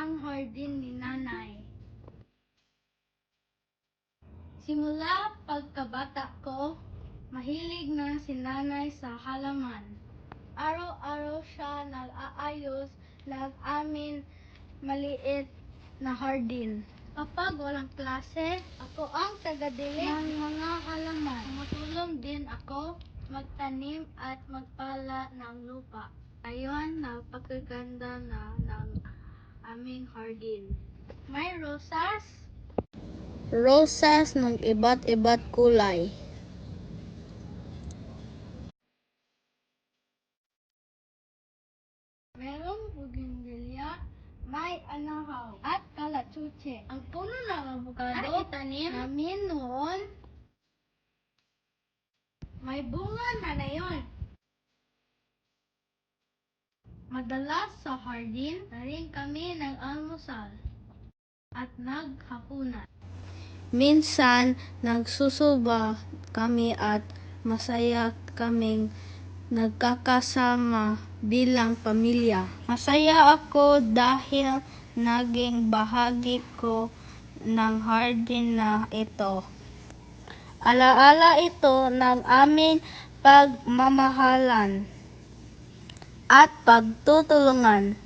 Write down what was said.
ang hardin ni nanay. Simula pagkabata ko, mahilig na si nanay sa halaman. Araw-araw siya nag-aayos ng amin maliit na hardin. Kapag walang klase, ako ang taga-dilig ng mga halaman. Tumutulong din ako magtanim at magpala ng lupa. Ayon, napakaganda na ng aming hardin. May rosas ng iba't-iba't kulay. Merong bougainvillea, may anahaw, at kalachuche. Ang puno ng avocado ay itanim namin noon. May bunga na ngayon. Madalas sa hardin na rin kami nag-almusal at naghapunan. Minsan, nagsusuba kami at masaya kaming nagkakasama bilang pamilya. Masaya ako dahil naging bahagi ko ng hardin na ito. Alaala ito ng aming pagmamahalan at pagtutulungan.